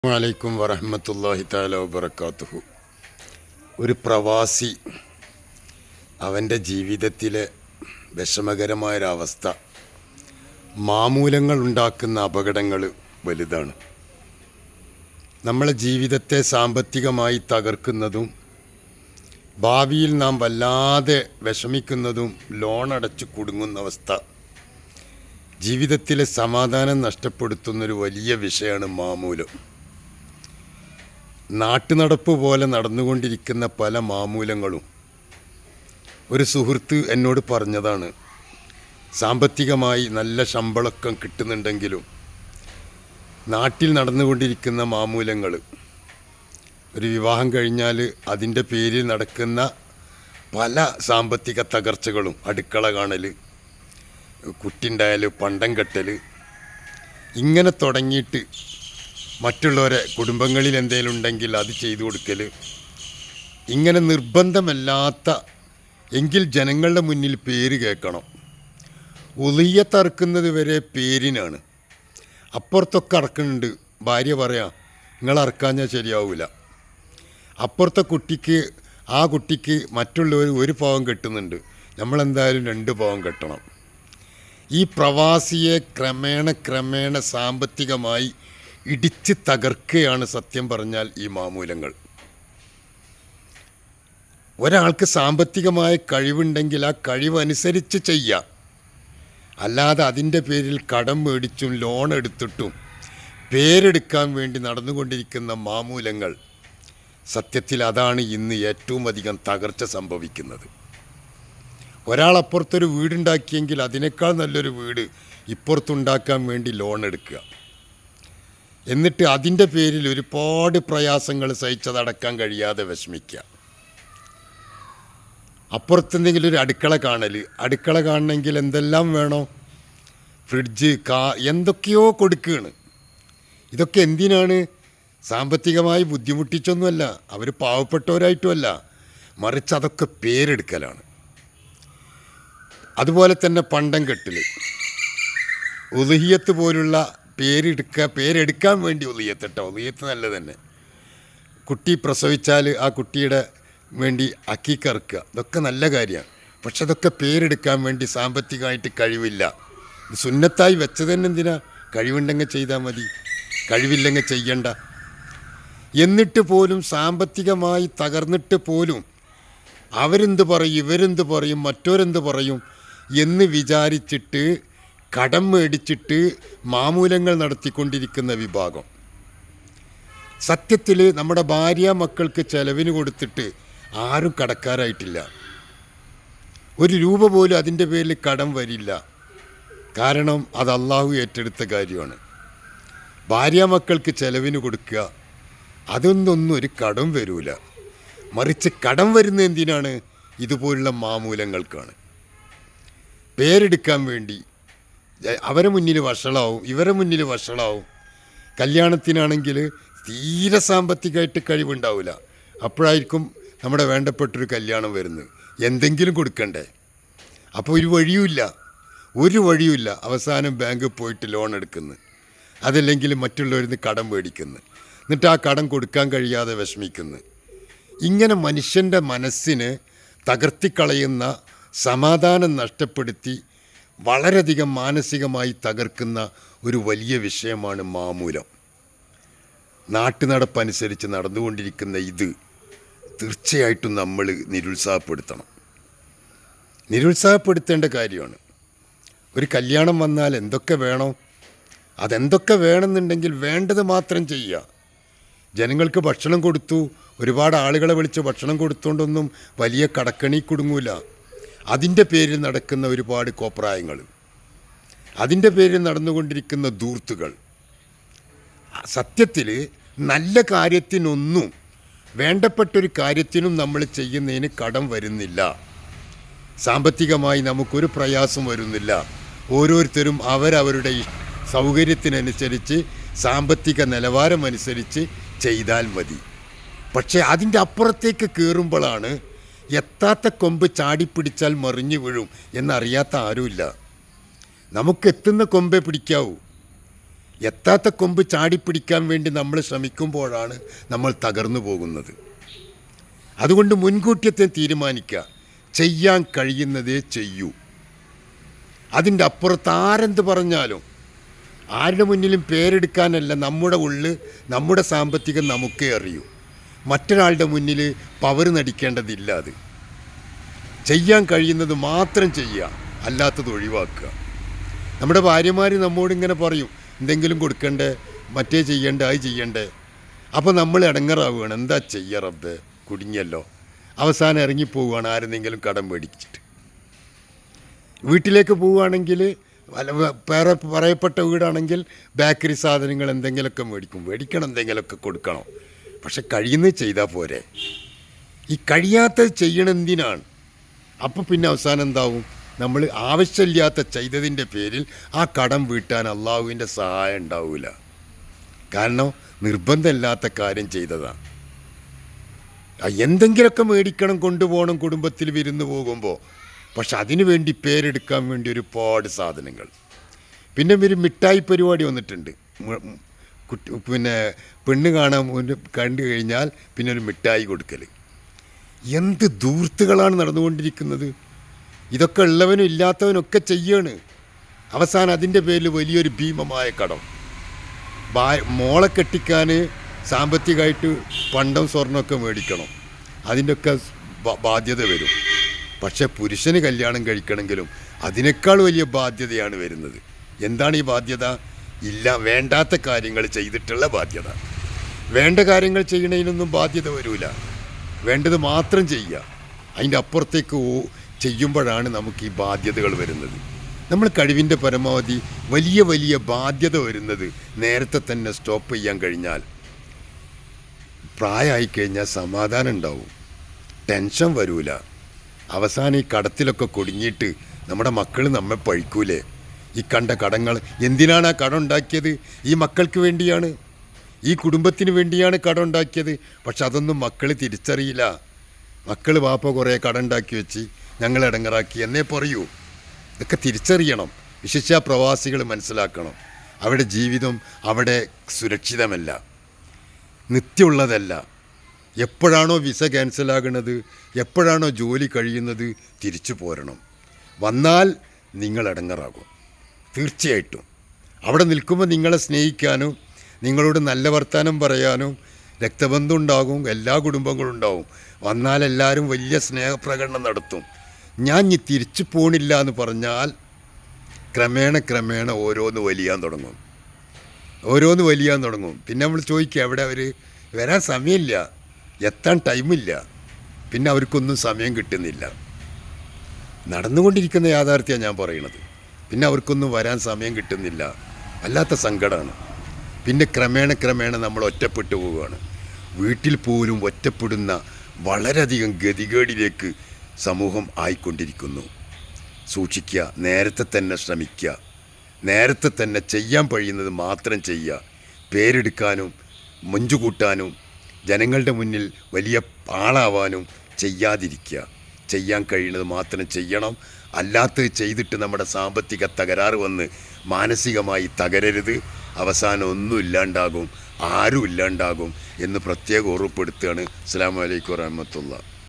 വലൈക്കും വറഹ്മത്തുള്ളാഹി തആല വബറകാതുഹു. ഒരു പ്രവാസി അവൻ്റെ ജീവിതത്തിലെ വിഷമകരമായൊരവസ്ഥ, മാമൂലങ്ങൾ ഉണ്ടാക്കുന്ന അപകടങ്ങൾ വലുതാണ്. നമ്മളെ ജീവിതത്തെ സാമ്പത്തികമായി തകർക്കുന്നതും ഭാവിയിൽ നാം വല്ലാതെ വിഷമിക്കുന്നതും ലോണടച്ച് കുടുങ്ങുന്ന അവസ്ഥ, ജീവിതത്തിലെ സമാധാനം നഷ്ടപ്പെടുത്തുന്നൊരു വലിയ വിഷയമാണ് മാമൂലം. നാട്ടുനടപ്പ് പോലെ നടന്നുകൊണ്ടിരിക്കുന്ന പല മാമൂലങ്ങളും ഒരു സുഹൃത്ത് എന്നോട് പറഞ്ഞതാണ്. സാമ്പത്തികമായി നല്ല ശമ്പളമൊക്കെ കിട്ടുന്നുണ്ടെങ്കിലും നാട്ടിൽ നടന്നുകൊണ്ടിരിക്കുന്ന മാമൂലങ്ങൾ, ഒരു വിവാഹം കഴിഞ്ഞാൽ അതിൻ്റെ പേരിൽ നടക്കുന്ന പല സാമ്പത്തിക തകർച്ചകളും, അടുക്കള കാണൽ, കുട്ടിണ്ടായാൽ പണ്ടം കെട്ടൽ, ഇങ്ങനെ തുടങ്ങിയിട്ട് മറ്റുള്ളവരെ കുടുംബങ്ങളിൽ എന്തെങ്കിലും ഉണ്ടെങ്കിൽ അത് ചെയ്തു കൊടുക്കൽ, ഇങ്ങനെ നിർബന്ധമല്ലാത്ത എങ്കിൽ ജനങ്ങളുടെ മുന്നിൽ പേര് കേൾക്കണം. ഉളിയത്ത് അറക്കുന്നത് വരെ പേരിനാണ്. അപ്പുറത്തൊക്കെ അറക്കുന്നുണ്ട്, ഭാര്യ പറയാം നിങ്ങൾ അറക്കാഞ്ഞാൽ ശരിയാവില്ല. അപ്പുറത്തെ ആ കുട്ടിക്ക് മറ്റുള്ളവർ ഒരു പാവം കെട്ടുന്നുണ്ട്, നമ്മളെന്തായാലും 2 പാവം കെട്ടണം. ഈ പ്രവാസിയെ ക്രമേണ സാമ്പത്തികമായി ഇടിച്ച് തകർക്കുകയാണ് സത്യം പറഞ്ഞാൽ ഈ മാമൂലങ്ങൾ. ഒരാൾക്ക് സാമ്പത്തികമായ കഴിവുണ്ടെങ്കിൽ ആ കഴിവനുസരിച്ച് ചെയ്യാം, അല്ലാതെ അതിൻ്റെ പേരിൽ കടം മേടിച്ചും ലോൺ എടുത്തിട്ടും പേരെടുക്കാൻ വേണ്ടി നടന്നുകൊണ്ടിരിക്കുന്ന മാമൂലങ്ങൾ, സത്യത്തിൽ അതാണ് ഇന്ന് ഏറ്റവും അധികം തകർച്ച സംഭവിക്കുന്നത്. ഒരാളപ്പുറത്തൊരു വീടുണ്ടാക്കിയെങ്കിൽ അതിനേക്കാൾ നല്ലൊരു വീട് ഇപ്പുറത്തുണ്ടാക്കാൻ വേണ്ടി ലോൺ എടുക്കുക, എന്നിട്ട് അതിൻ്റെ പേരിൽ ഒരുപാട് പ്രയാസങ്ങൾ സഹിച്ചതടക്കാൻ കഴിയാതെ വിഷമിക്കുക. അപ്പുറത്തെന്തെങ്കിലും ഒരു അടുക്കള കാണണമെങ്കിൽ എന്തെല്ലാം വേണോ, ഫ്രിഡ്ജ്, എന്തൊക്കെയോ കൊടുക്കുകയാണ്. ഇതൊക്കെ എന്തിനാണ്? സാമ്പത്തികമായി ബുദ്ധിമുട്ടിച്ചൊന്നുമല്ല, അവർ പാവപ്പെട്ടവരായിട്ടുമല്ല, മറിച്ച് അതൊക്കെ പേരെടുക്കലാണ്. അതുപോലെ തന്നെ പണ്ടം കെട്ടൽ, ഉളുഹിയത്ത് പോലുള്ള പേരെടുക്കാൻ വേണ്ടി ഉളുഹിയത്ത് നല്ല തന്നെ. കുട്ടി പ്രസവിച്ചാൽ ആ കുട്ടിയുടെ വേണ്ടി അക്കീക്കറുക്കുക, ഇതൊക്കെ നല്ല കാര്യമാണ്. പക്ഷെ അതൊക്കെ പേരെടുക്കാൻ വേണ്ടി സാമ്പത്തികമായിട്ട് കഴിവില്ല. സുന്നത്തായി വെച്ചത് തന്നെ എന്തിനാ? കഴിവുണ്ടെങ്കിൽ ചെയ്താൽ മതി, കഴിവില്ലെങ്കിൽ ചെയ്യണ്ട. എന്നിട്ട് പോലും സാമ്പത്തികമായി തകർന്നിട്ട് പോലും അവരെന്ത് പറയും, ഇവരെന്ത് പറയും, മറ്റോരെന്ത് പറയും എന്ന് വിചാരിച്ചിട്ട് കടം മേടിച്ചിട്ട് മാമൂലങ്ങൾ നടത്തിക്കൊണ്ടിരിക്കുന്ന വിഭാഗം. സത്യത്തിൽ നമ്മുടെ ഭാര്യ മക്കൾക്ക് ചെലവിന് കൊടുത്തിട്ട് ആരും കടക്കാരായിട്ടില്ല. 1 രൂപ പോലും അതിൻ്റെ പേരിൽ കടം വരില്ല. കാരണം അത് അള്ളാഹു ഏറ്റെടുത്ത കാര്യമാണ്. ഭാര്യ മക്കൾക്ക് ചെലവിന് കൊടുക്കുക, അതൊന്നും ഒരു കടം വരൂല. മറിച്ച് കടം വരുന്ന എന്തിനാണ്? ഇതുപോലുള്ള മാമൂലങ്ങൾക്കാണ്. പേരെടുക്കാൻ വേണ്ടി അവരെ മുന്നിൽ വഷളാവും, ഇവരെ മുന്നിൽ വഷളാവും. കല്യാണത്തിനാണെങ്കിൽ തീരെ സാമ്പത്തികമായിട്ട് കഴിവുണ്ടാവില്ല, അപ്പോഴായിരിക്കും നമ്മുടെ വേണ്ടപ്പെട്ടൊരു കല്യാണം വരുന്നത്. എന്തെങ്കിലും കൊടുക്കണ്ടേ? അപ്പോൾ ഒരു വഴിയുമില്ല. അവസാനം ബാങ്കിൽ പോയിട്ട് ലോൺ എടുക്കുന്നു, അതല്ലെങ്കിൽ മറ്റുള്ളവരിൽ നിന്ന് കടം മേടിക്കുന്നു, എന്നിട്ട് ആ കടം കൊടുക്കാൻ കഴിയാതെ വിഷമിക്കുന്നു. ഇങ്ങനെ മനുഷ്യൻ്റെ മനസ്സിന് തകർത്തിക്കളയുന്ന, സമാധാനം നഷ്ടപ്പെടുത്തി വളരെയധികം മാനസികമായി തകർക്കുന്ന ഒരു വലിയ വിഷയമാണ് മാമൂലം. നാട്ടുനടപ്പനുസരിച്ച് നടന്നുകൊണ്ടിരിക്കുന്ന ഇത് തീർച്ചയായിട്ടും നമ്മൾ നിരുത്സാഹപ്പെടുത്തേണ്ട കാര്യമാണ്. ഒരു കല്യാണം വന്നാൽ എന്തൊക്കെ വേണോ, അതെന്തൊക്കെ വേണമെന്നുണ്ടെങ്കിൽ വേണ്ടത് മാത്രം ചെയ്യുക. ജനങ്ങൾക്ക് ഭക്ഷണം കൊടുത്തു, ഒരുപാട് ആളുകളെ വിളിച്ച് ഭക്ഷണം കൊടുത്തുകൊണ്ടൊന്നും വലിയ കടക്കണി കുടുങ്ങൂല. അതിൻ്റെ പേരിൽ നടക്കുന്ന ഒരുപാട് കോപ്രായങ്ങൾ, അതിൻ്റെ പേരിൽ നടന്നുകൊണ്ടിരിക്കുന്ന ധൂർത്തുകൾ, സത്യത്തിൽ നല്ല കാര്യത്തിനൊന്നും, വേണ്ടപ്പെട്ടൊരു കാര്യത്തിനും നമ്മൾ ചെയ്യുന്നതിന് കടം വരുന്നില്ല. സാമ്പത്തികമായി നമുക്കൊരു പ്രയാസം വരുന്നില്ല. ഓരോരുത്തരും അവരവരുടെ സൗകര്യത്തിനനുസരിച്ച്, സാമ്പത്തിക നിലവാരമനുസരിച്ച് ചെയ്താൽ മതി. പക്ഷേ അതിൻ്റെ അപ്പുറത്തേക്ക് കയറുമ്പോഴാണ് എത്താത്ത കൊമ്പ് ചാടിപ്പിടിച്ചാൽ മറിഞ്ഞു വീഴും എന്നറിയാത്ത ആരുമില്ല. നമുക്കെത്തുന്ന കൊമ്പേ പിടിക്കാവൂ. എത്താത്ത കൊമ്പ് ചാടിപ്പിടിക്കാൻ വേണ്ടി നമ്മൾ ശ്രമിക്കുമ്പോഴാണ് നമ്മൾ തകർന്നു പോകുന്നത്. അതുകൊണ്ട് മുൻകൂട്ടിയത്തെ തീരുമാനിക്കുക, ചെയ്യാൻ കഴിയുന്നതേ ചെയ്യൂ. അതിൻ്റെ അപ്പുറത്ത് ആരെന്ത് പറഞ്ഞാലും ആരുടെ മുന്നിലും പേരെടുക്കാനല്ല. നമ്മുടെ ഉള്ളിൽ നമ്മുടെ സാമ്പത്തികം നമുക്കേ അറിയൂ. മറ്റൊരാളുടെ മുന്നിൽ പവർ നടിക്കേണ്ടതില്ല. അത് ചെയ്യാൻ കഴിയുന്നത് മാത്രം ചെയ്യുക, അല്ലാത്തത് ഒഴിവാക്കുക. നമ്മുടെ ഭാര്യമാർ നമ്മോടിങ്ങനെ പറയും, എന്തെങ്കിലും കൊടുക്കണ്ടേ, മറ്റേ ചെയ്യണ്ടേ, അത് ചെയ്യണ്ടേ. അപ്പോൾ നമ്മൾ ഇടങ്ങറാവുകയാണ്, എന്താ ചെയ്യുക റബ്ബേ, കുടുങ്ങിയല്ലോ. അവസാനം ഇറങ്ങിപ്പോവുകയാണ് ആരെന്തെങ്കിലും കടം മേടിച്ചിട്ട്. വീട്ടിലേക്ക് പോവുകയാണെങ്കിൽ വേറെ പറയപ്പെട്ട വീടാണെങ്കിൽ ബേക്കറി സാധനങ്ങൾ എന്തെങ്കിലുമൊക്കെ മേടിക്കണം, എന്തെങ്കിലുമൊക്കെ കൊടുക്കണം. പക്ഷെ കഴിയുന്നത് ചെയ്താൽ പോരെ. ഈ കഴിയാത്തത് ചെയ്യണം എന്തിനാണ്? അപ്പോൾ പിന്നെ അവസാനം എന്താവും? നമ്മൾ ആവശ്യമില്ലാത്ത ചെയ്തതിൻ്റെ പേരിൽ ആ കടം വീട്ടാൻ അള്ളാഹുവിൻ്റെ സഹായം ഉണ്ടാവില്ല. കാരണം നിർബന്ധമില്ലാത്ത കാര്യം ചെയ്തതാണ്. എന്തെങ്കിലുമൊക്കെ മേടിക്കണം, കൊണ്ടുപോകണം കുടുംബത്തിൽ വിരുന്ന് പോകുമ്പോൾ. പക്ഷെ അതിനു വേണ്ടി പേരെടുക്കാൻ വേണ്ടി ഒരുപാട് സാധനങ്ങൾ. പിന്നെ ഒരു മിഠായി പരിപാടി വന്നിട്ടുണ്ട്. പിന്നെ പെണ്ണ് കാണാൻ കണ്ടു കഴിഞ്ഞാൽ പിന്നെ ഒരു മിഠായി കൊടുക്കൽ. എന്ത് ധൂർത്തുകളാണ് നടന്നുകൊണ്ടിരിക്കുന്നത്. ഇതൊക്കെ ഉള്ളവനും ഇല്ലാത്തവനൊക്കെ ചെയ്യാണ്. അവസാനം അതിൻ്റെ പേരിൽ വലിയൊരു ഭീമമായ കടം. മോളെ കെട്ടിക്കാൻ സാമ്പത്തികമായിട്ട് പണ്ടം സ്വർണ്ണമൊക്കെ മേടിക്കണം, അതിൻ്റെയൊക്കെ ബാധ്യത വരും. പക്ഷേ പുരുഷന് കല്യാണം കഴിക്കണമെങ്കിലും അതിനേക്കാൾ വലിയ ബാധ്യതയാണ് വരുന്നത്. എന്താണ് ഈ ബാധ്യത? വേണ്ടാത്ത കാര്യങ്ങൾ ചെയ്തിട്ടുള്ള ബാധ്യത. വേണ്ട കാര്യങ്ങൾ ചെയ്യണതിനൊന്നും ബാധ്യത വരില്ല. വേണ്ടത് മാത്രം ചെയ്യുക. അതിൻ്റെ അപ്പുറത്തേക്ക് ചെയ്യുമ്പോഴാണ് നമുക്ക് ഈ ബാധ്യതകൾ വരുന്നത്. നമ്മൾ കഴിവിൻ്റെ പരമാവധി വലിയ വലിയ ബാധ്യത വരുന്നത് നേരത്തെ തന്നെ സ്റ്റോപ്പ് ചെയ്യാൻ കഴിഞ്ഞാൽ പ്രായമായിക്കഴിഞ്ഞാൽ സമാധാനം ഉണ്ടാവും, ടെൻഷൻ വരൂല. അവസാനം ഈ കടത്തിലൊക്കെ കുടുങ്ങിയിട്ട് നമ്മുടെ മക്കൾ നമ്മെ പഴിക്കൂലേ? ഈ കണ്ട കടങ്ങൾ എന്തിനാണ് ആ കടം ഉണ്ടാക്കിയത്? ഈ മക്കൾക്ക് വേണ്ടിയാണ്, ഈ കുടുംബത്തിന് വേണ്ടിയാണ് കടം ഉണ്ടാക്കിയത്. പക്ഷെ അതൊന്നും മക്കൾ തിരിച്ചറിയില്ല. മക്കൾ വാപ്പ കുറേ കടം ഉണ്ടാക്കി വെച്ച് ഞങ്ങൾ ഇടങ്ങറാക്കി എന്നേ പറയൂ. ഇതൊക്കെ തിരിച്ചറിയണം. വിശേഷ പ്രവാസികൾ മനസ്സിലാക്കണം, അവരുടെ ജീവിതം അവിടെ സുരക്ഷിതമല്ല, നിത്യമുള്ളതല്ല. എപ്പോഴാണോ വിസ ക്യാൻസലാകുന്നത്, എപ്പോഴാണോ ജോലി കഴിയുന്നത്, തിരിച്ചു പോരണം. വന്നാൽ നിങ്ങൾ ഇടങ്ങറാകും തീർച്ചയായിട്ടും. അവിടെ നിൽക്കുമ്പോൾ നിങ്ങളെ സ്നേഹിക്കാനും നിങ്ങളോട് നല്ല വർത്തമാനം പറയാനും രക്തബന്ധം ഉണ്ടാകും, എല്ലാ കുടുംബങ്ങളും ഉണ്ടാവും. വന്നാൽ എല്ലാവരും വലിയ സ്നേഹപ്രകടനം നടത്തും. ഞാൻ ഇനി തിരിച്ചു പോണില്ല എന്ന് പറഞ്ഞാൽ ക്രമേണ ഓരോന്ന് വലിയാൻ തുടങ്ങും. പിന്നെ നമ്മൾ ചോദിക്കുക, എവിടെ അവർ? വരാൻ സമയമില്ല, എത്താൻ ടൈമില്ല, പിന്നെ അവർക്കൊന്നും സമയം കിട്ടുന്നില്ല. നടന്നുകൊണ്ടിരിക്കുന്ന യാഥാർത്ഥ്യമാണ് ഞാൻ പറയണത്. പിന്നെ അവർക്കൊന്നും വരാൻ സമയം കിട്ടുന്നില്ല. വല്ലാത്ത സങ്കടമാണ്. പിന്നെ ക്രമേണ നമ്മൾ ഒറ്റപ്പെട്ടു പോവുകയാണ്. വീട്ടിൽ പോലും ഒറ്റപ്പെടുന്ന വളരെയധികം ഗതികേടിലേക്ക് സമൂഹം ആയിക്കൊണ്ടിരിക്കുന്നു. സൂക്ഷിക്കുക, നേരത്തെ തന്നെ ശ്രമിക്കുക, നേരത്തെ തന്നെ ചെയ്യാൻ കഴിയുന്നത് മാത്രം ചെയ്യുക. പേരെടുക്കാനും മുഞ്ചുകൂട്ടാനും ജനങ്ങളുടെ മുന്നിൽ വലിയ ആളാവാനും ചെയ്യാതിരിക്കുക. ചെയ്യാൻ കഴിയുന്നത് മാത്രം ചെയ്യണം. അല്ലാത്തത് ചെയ്തിട്ട് നമ്മുടെ സാമ്പത്തിക തകരാറ് വന്ന് മാനസികമായി തകരരുത്. അവസാനം ഒന്നും ഇല്ലാണ്ടാകും, ആരും ഇല്ലാണ്ടാകും എന്ന് പ്രത്യേകം ഉറപ്പെടുത്തുകയാണ്. അസ്സലാമു അലൈക്കും വറഹ്മത്തുള്ളാഹി.